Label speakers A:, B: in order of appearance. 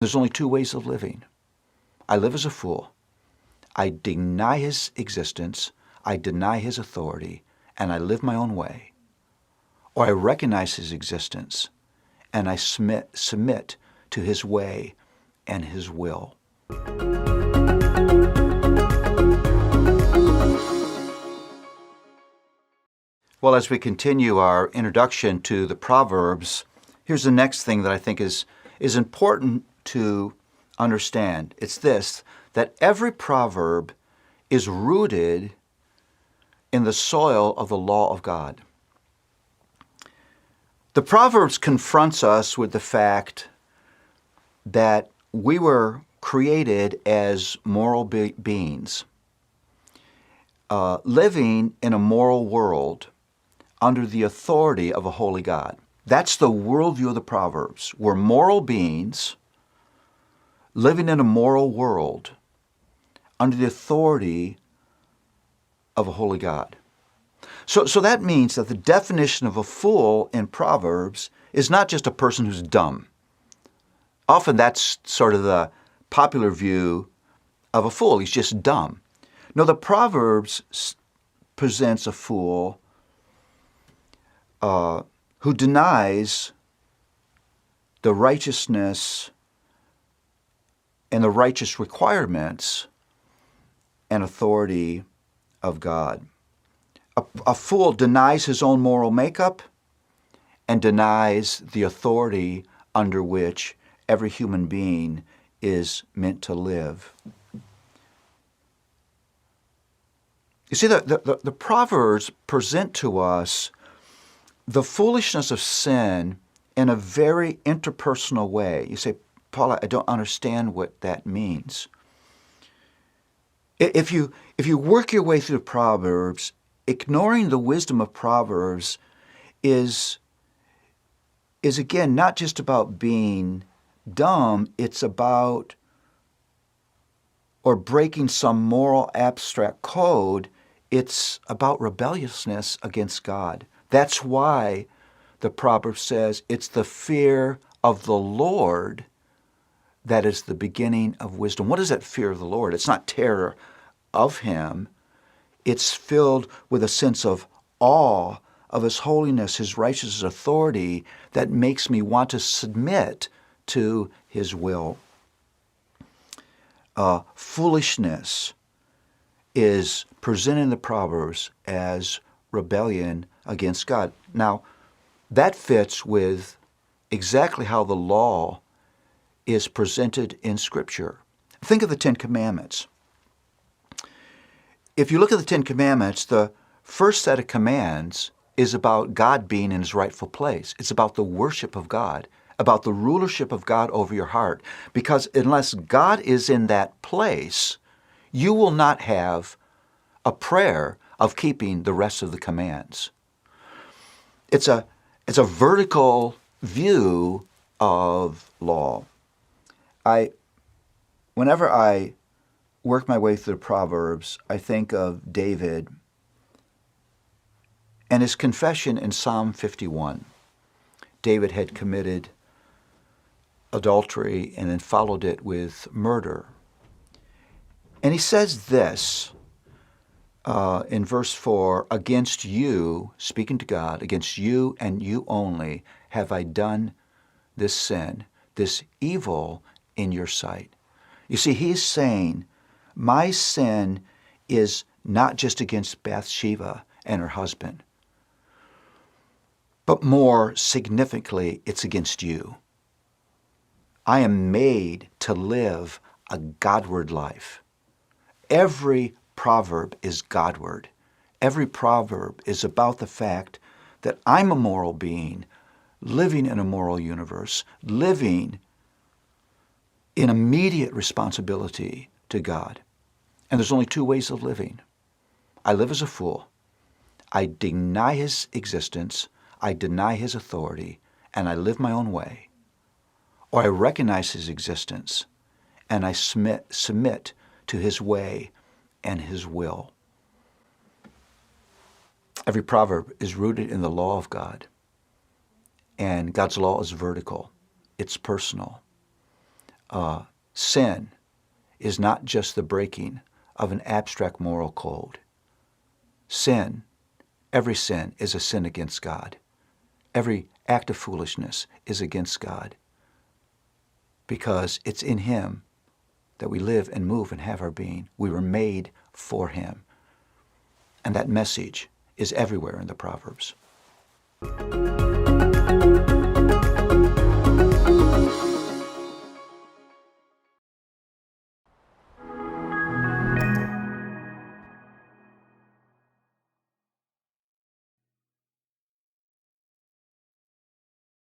A: There's only two ways of living. I live as a fool. I deny his existence, I deny his authority, and I live my own way. Or I recognize his existence, and I submit to his way and his will. Well, as we continue our introduction to the Proverbs, here's the next thing that I think is important to understand. It's this, that every proverb is rooted in the soil of the law of God. The Proverbs confronts us with the fact that we were created as moral beings, living in a moral world under the authority of a holy God. That's the worldview of the Proverbs. We're moral beings living in a moral world under the authority of a holy God. So that means that the definition of a fool in Proverbs is not just a person who's dumb. Often that's sort of the popular view of a fool. He's just dumb. No, the Proverbs presents a fool who denies the righteousness and the righteous requirements and authority of God. A fool denies his own moral makeup and denies the authority under which every human being is meant to live. You see, the Proverbs present to us the foolishness of sin in a very interpersonal way. You say, Paula, I don't understand what that means. If you work your way through the Proverbs, ignoring the wisdom of Proverbs is again not just about being dumb, it's about or breaking some moral abstract code. It's about rebelliousness against God. That's why the proverb says it's the fear of the Lord that is the beginning of wisdom. What is that fear of the Lord? It's not terror of him. It's filled with a sense of awe of his holiness, his righteous authority that makes me want to submit to his will. Foolishness is presented in the Proverbs as rebellion against God. Now, that fits with exactly how the law is presented in Scripture. Think of the Ten Commandments. If you look at the Ten Commandments, the first set of commands is about God being in his rightful place. It's about the worship of God, about the rulership of God over your heart. Because unless God is in that place, you will not have a prayer of keeping the rest of the commands. It's a vertical view of law. Whenever I work my way through the Proverbs, I think of David and his confession in Psalm 51. David had committed adultery and then followed it with murder. And he says this in verse 4, against you, speaking to God, against you and you only have I done this sin, this evil in your sight. You see, he's saying, my sin is not just against Bathsheba and her husband, but more significantly, it's against you. I am made to live a Godward life. Every proverb is Godward. Every proverb is about the fact that I'm a moral being, living in a moral universe, living in immediate responsibility to God. And there's only two ways of living. I live as a fool. I deny his existence, I deny his authority, and I live my own way. Or I recognize his existence, and I submit to his way and his will. Every proverb is rooted in the law of God. And God's law is vertical. It's personal. sin is not just the breaking of an abstract moral code. Sin, every sin, is a sin against God. Every act of foolishness is against God, because it's in Him that we live and move and have our being. We were made for Him. And that message is everywhere in the Proverbs.